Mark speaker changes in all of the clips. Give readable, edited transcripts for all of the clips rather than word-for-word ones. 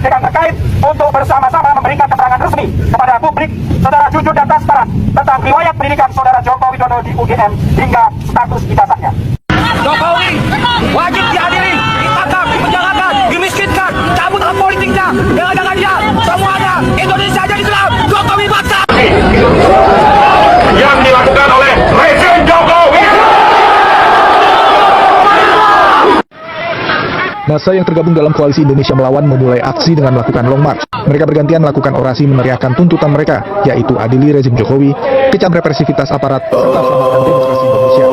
Speaker 1: pihak terkait untuk bersama-sama memberikan keterangan resmi kepada publik secara jujur dan transparan tentang riwayat pendidikan saudara Joko Widodo di UGM hingga status ijazahnya.
Speaker 2: Jokowi wajib diadili, ditangkap, dipenjarakan, dimiskinkan, cabut hak politiknya. Dengan dia semuanya Indonesia jadi Islam. Jokowi bangsa
Speaker 1: Yang dilakukan oleh rezim Jokowi.
Speaker 3: Massa yang tergabung dalam koalisi Indonesia Melawan memulai aksi dengan melakukan long march. Mereka bergantian melakukan orasi meneriakkan tuntutan mereka, yaitu adili rezim Jokowi, kecam represivitas aparat, serta selamatkan demokrasi Indonesia.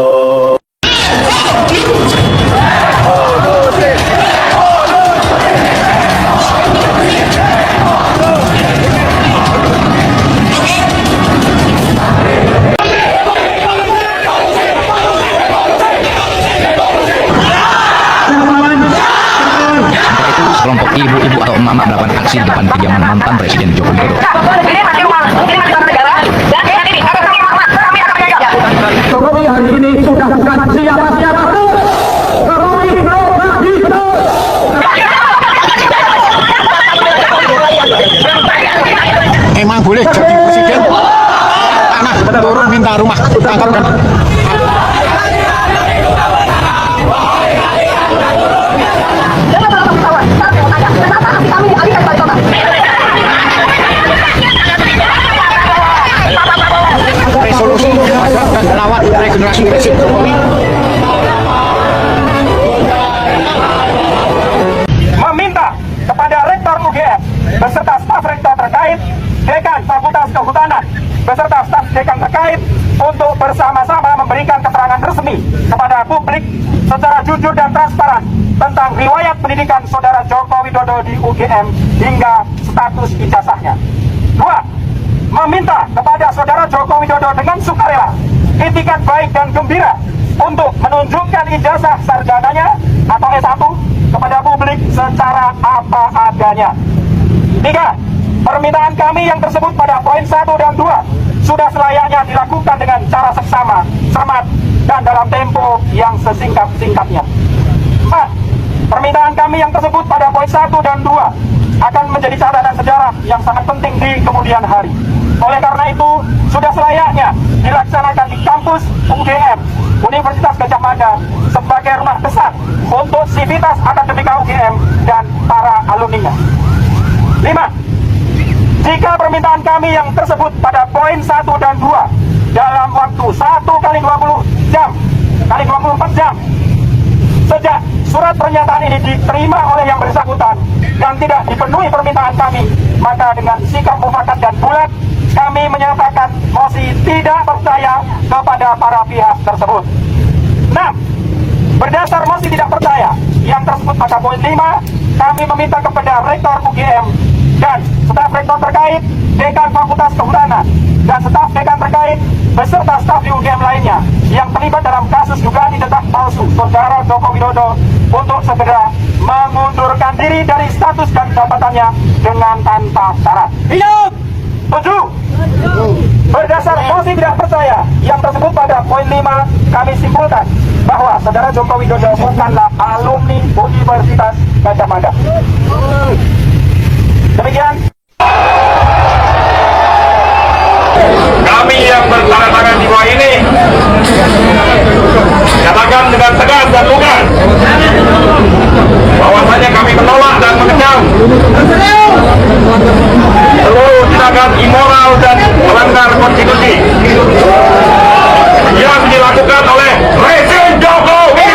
Speaker 4: Kelompok ibu-ibu atau emak-emak melakukan aksi di depan kediaman mantan Presiden Joko Widodo.
Speaker 1: Jokowi hari ini sudah bukan siapa-siapa.
Speaker 5: Emang boleh jadi presiden? Anak turun minta rumah tangkapkan. Resolusi dan melawan regenerasi rezim Jokowi.
Speaker 1: Meminta kepada Rektor UGM beserta staf rektor terkait, Dekan Fakultas Kehutanan beserta staf dekan terkait untuk bersama-sama memberikan keterangan resmi kepada publik secara jujur dan transparan tentang riwayat pendidikan saudara Joko Widodo di UGM hingga status ijazahnya. 2. Meminta kepada saudara Joko Widodo dengan sukarela, itikat baik dan gembira untuk menunjukkan ijazah sarjananya atau S1 kepada publik secara apa adanya. 3. Permintaan kami yang tersebut pada poin 1 dan 2 sudah selayaknya dilakukan dengan cara seksama, cermat, dan dalam tempo yang sesingkat-singkatnya. 4. Permintaan kami yang tersebut pada poin 1 dan 2 akan menjadi catatan sejarah yang sangat penting di kemudian hari. Oleh karena itu, sudah selayaknya dilaksanakan di kampus UGM, Universitas Gadjah Mada, sebagai rumah besar untuk sivitas akademika UGM dan para alumninya. 5. Jika permintaan kami yang tersebut pada poin 1 dan 2 dalam waktu 1 kali 20 jam, kali 24 jam, sejak surat pernyataan ini diterima oleh yang bersangkutan dan tidak dipenuhi permintaan kami, maka dengan sikap mufakat dan bulat, kami menyatakan mosi tidak percaya kepada para pihak tersebut. 6. Berdasar mosi tidak percaya yang tersebut pada poin 5, kami meminta kepada Rektor UGM dan staf rektor terkait, Dekan Fakultas Kehutanan, dan staf dekan terkait beserta staf di UGM lainnya yang terlibat dalam kasus dugaan ijazah palsu saudara Joko Widodo untuk segera mengundurkan diri dari status dan jabatannya dengan tanpa syarat. Hidup! 7. Berdasar mosi tidak percaya yang tersebut pada poin 5, kami simpulkan bahwa saudara Joko Widodo bukanlah alumni Universitas Gadjah Mada. Demikian.
Speaker 6: Kami yang bertanda tangan di bawah ini nyatakan dengan tegas dan lugas bahwasanya kami menolak dan mengecam seluruh tindakan immoral dan melanggar konstitusi yang dilakukan oleh rezim Jokowi.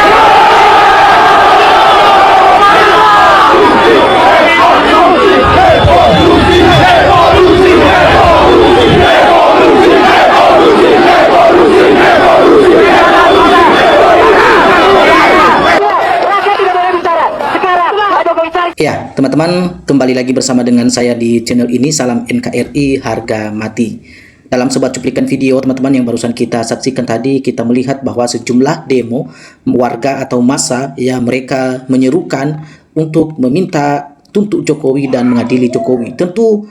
Speaker 7: Ya, teman-teman, kembali lagi bersama dengan saya di channel ini. Salam NKRI harga mati. Dalam sebuah cuplikan video teman-teman yang barusan kita saksikan tadi, kita melihat bahwa sejumlah demo warga atau massa yang mereka menyerukan untuk meminta tuntut Jokowi dan mengadili Jokowi. Tentu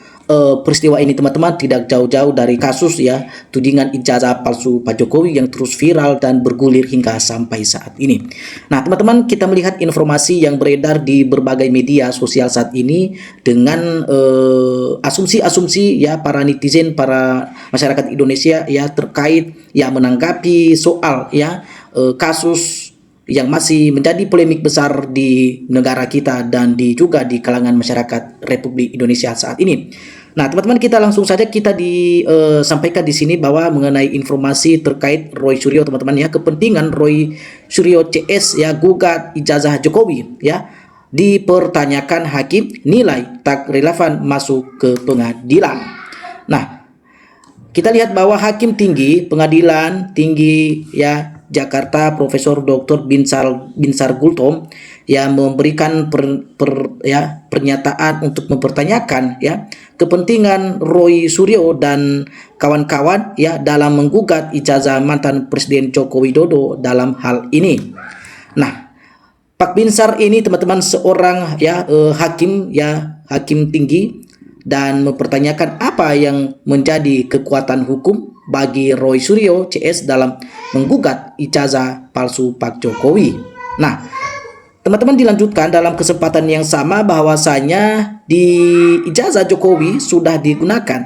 Speaker 7: peristiwa ini teman-teman tidak jauh-jauh dari kasus ya tudingan ijazah palsu Pak Jokowi yang terus viral dan bergulir hingga sampai saat ini. Nah teman-teman, kita melihat informasi yang beredar di berbagai media sosial saat ini dengan asumsi-asumsi ya para netizen, para masyarakat Indonesia ya terkait ya menanggapi soal ya kasus yang masih menjadi polemik besar di negara kita dan juga di kalangan masyarakat Republik Indonesia saat ini. Nah, teman-teman, kita langsung saja sampaikan di sini bahwa mengenai informasi terkait Roy Suryo, teman-teman ya, kepentingan Roy Suryo CS ya gugat ijazah Jokowi ya dipertanyakan hakim, nilai tak relevan masuk ke pengadilan. Nah, kita lihat bahwa Hakim Tinggi Pengadilan Tinggi ya Jakarta Profesor Dr. Binsar Gultom yang memberikan pernyataan untuk mempertanyakan ya kepentingan Roy Suryo dan kawan-kawan ya dalam menggugat ijazah mantan Presiden Joko Widodo dalam hal ini. Nah, Pak Binsar ini teman-teman seorang ya hakim tinggi dan mempertanyakan apa yang menjadi kekuatan hukum bagi Roy Suryo CS dalam menggugat ijazah palsu Pak Jokowi. Nah, teman-teman, dilanjutkan dalam kesempatan yang sama bahwasanya di ijazah Jokowi sudah digunakan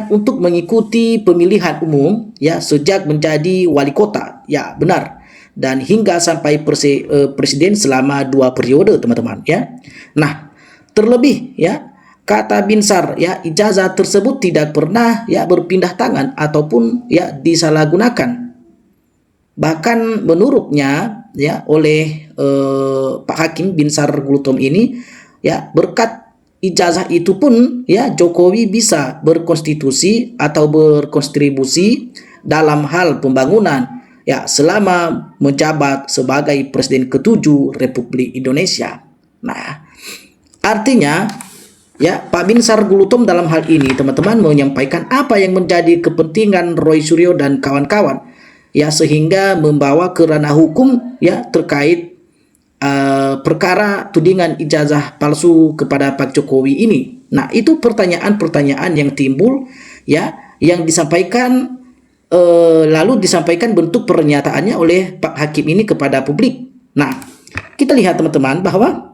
Speaker 7: untuk mengikuti pemilihan umum ya sejak menjadi wali kota. Ya, benar. Dan hingga sampai presiden selama 2 periode, teman-teman ya. Nah, terlebih ya kata Binsar ya ijazah tersebut tidak pernah ya berpindah tangan ataupun ya disalahgunakan. Bahkan menurutnya ya oleh Pak Hakim Binsar Gultom ini ya berkat ijazah itu pun ya Jokowi bisa berkonstitusi atau berkontribusi dalam hal pembangunan ya selama menjabat sebagai Presiden ke-7 Republik Indonesia. Nah, artinya ya Pak Binsar Gultom dalam hal ini teman-teman menyampaikan apa yang menjadi kepentingan Roy Suryo dan kawan-kawan ya sehingga membawa ke ranah hukum ya terkait perkara tudingan ijazah palsu kepada Pak Jokowi ini. Nah, itu pertanyaan-pertanyaan yang timbul ya yang disampaikan lalu disampaikan bentuk pernyataannya oleh Pak Hakim ini kepada publik. Nah, kita lihat teman-teman bahwa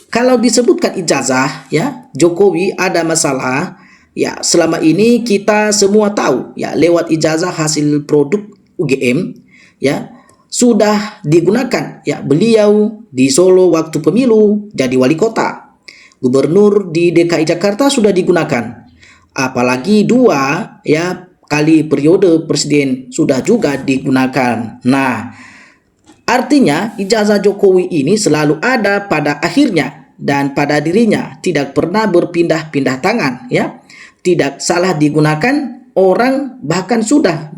Speaker 7: kalau disebutkan ijazah ya Jokowi ada masalah ya selama ini kita semua tahu ya lewat ijazah hasil produk UGM ya sudah digunakan ya beliau di Solo waktu pemilu jadi wali kota, gubernur di DKI Jakarta sudah digunakan, apalagi 2 ya kali periode presiden sudah juga digunakan. Nah, artinya ijazah Jokowi ini selalu ada pada akhirnya dan pada dirinya, tidak pernah berpindah-pindah tangan ya, tidak salah digunakan orang, bahkan sudah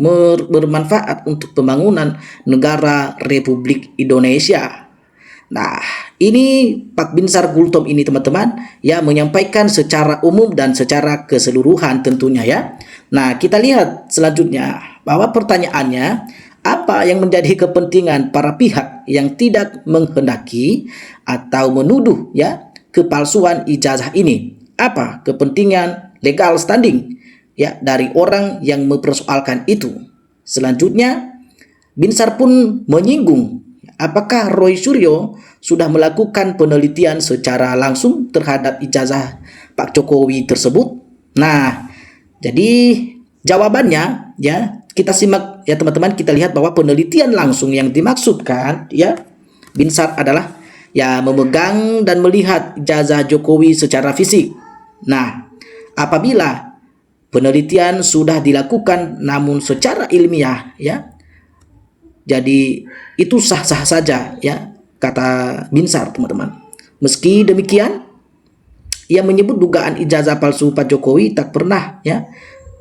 Speaker 7: bermanfaat untuk pembangunan negara Republik Indonesia. Nah, ini Pak Binsar Gultom ini teman-teman ya menyampaikan secara umum dan secara keseluruhan tentunya ya. Nah, kita lihat selanjutnya bahwa pertanyaannya, apa yang menjadi kepentingan para pihak yang tidak menghendaki atau menuduh ya kepalsuan ijazah ini? Apa kepentingan legal standing ya dari orang yang mempersoalkan itu? Selanjutnya, Binsar pun menyinggung apakah Roy Suryo sudah melakukan penelitian secara langsung terhadap ijazah Pak Jokowi tersebut? Nah, jadi jawabannya ya kita simak ya teman-teman, kita lihat bahwa penelitian langsung yang dimaksudkan ya Binsar adalah ya memegang dan melihat ijazah Jokowi secara fisik. Nah, apabila penelitian sudah dilakukan namun secara ilmiah ya, jadi itu sah-sah saja ya kata Binsar teman-teman. Meski demikian, ia menyebut dugaan ijazah palsu Pak Jokowi tak pernah ya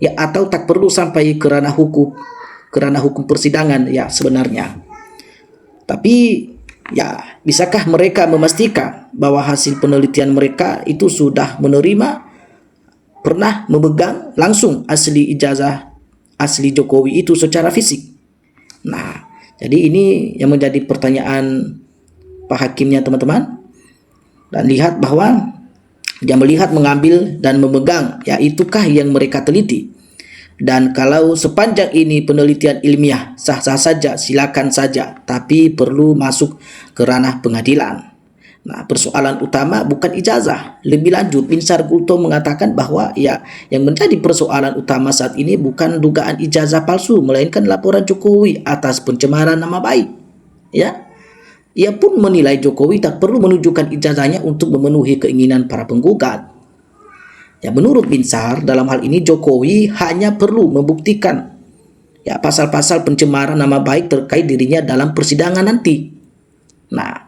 Speaker 7: atau tak perlu sampai ke ranah hukum persidangan ya sebenarnya. Tapi ya bisakah mereka memastikan bahwa hasil penelitian mereka itu sudah pernah memegang langsung asli ijazah asli Jokowi itu secara fisik? Nah, jadi ini yang menjadi pertanyaan Pak Hakimnya teman-teman. Dan lihat bahwa Dia melihat, mengambil, dan memegang, ya itukah yang mereka teliti. Dan kalau sepanjang ini penelitian ilmiah, sah-sah saja, silakan saja, tapi perlu masuk ke ranah pengadilan. Nah, persoalan utama bukan ijazah. Lebih lanjut, Binsar Gultom mengatakan bahwa ya yang menjadi persoalan utama saat ini bukan dugaan ijazah palsu, melainkan laporan Jokowi atas pencemaran nama baik. Ya, ia pun menilai Jokowi tak perlu menunjukkan ijazahnya untuk memenuhi keinginan para penggugat. Ya, menurut Binsar, dalam hal ini Jokowi hanya perlu membuktikan ya pasal-pasal pencemaran nama baik terkait dirinya dalam persidangan nanti. Nah,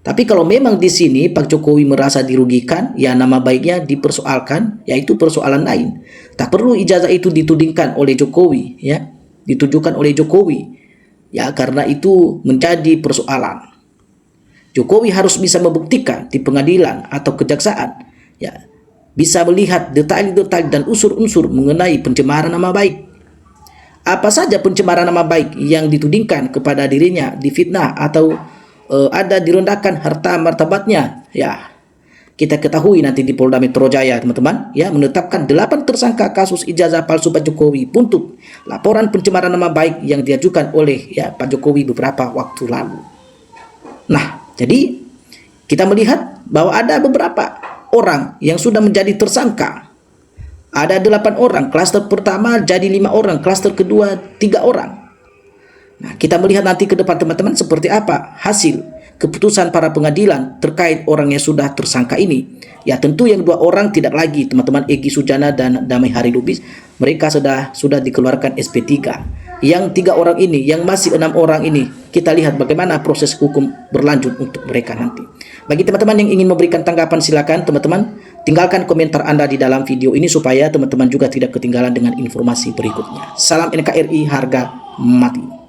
Speaker 7: tapi kalau memang di sini Pak Jokowi merasa dirugikan, ya nama baiknya dipersoalkan, yaitu persoalan lain. Tak perlu ijazah itu ditudingkan oleh Jokowi, ya, ditujukan oleh Jokowi. Ya, karena itu menjadi persoalan. Jokowi harus bisa membuktikan di pengadilan atau kejaksaan, ya, bisa melihat detail-detail dan unsur-unsur mengenai pencemaran nama baik. Apa saja pencemaran nama baik yang ditudingkan kepada dirinya, difitnah atau ada direndahkan harta martabatnya, ya kita ketahui nanti di Polda Metro Jaya, teman-teman, ya menetapkan 8 tersangka kasus ijazah palsu Pak Jokowi untuk laporan pencemaran nama baik yang diajukan oleh ya Pak Jokowi beberapa waktu lalu. Nah, jadi kita melihat bahwa ada beberapa orang yang sudah menjadi tersangka. Ada 8 orang, klaster pertama jadi 5 orang, klaster kedua 3 orang. Nah, kita melihat nanti ke depan, teman-teman, seperti apa hasil keputusan para pengadilan terkait orang yang sudah tersangka ini. Ya, tentu yang 2 orang tidak lagi, teman-teman, Egy Sujana dan Damai Hari Lubis, mereka sudah dikeluarkan SP3. Yang 3 orang ini, yang masih 6 orang ini, kita lihat bagaimana proses hukum berlanjut untuk mereka nanti. Bagi teman-teman yang ingin memberikan tanggapan, silakan teman-teman tinggalkan komentar Anda di dalam video ini supaya teman-teman juga tidak ketinggalan dengan informasi berikutnya. Salam NKRI, harga mati.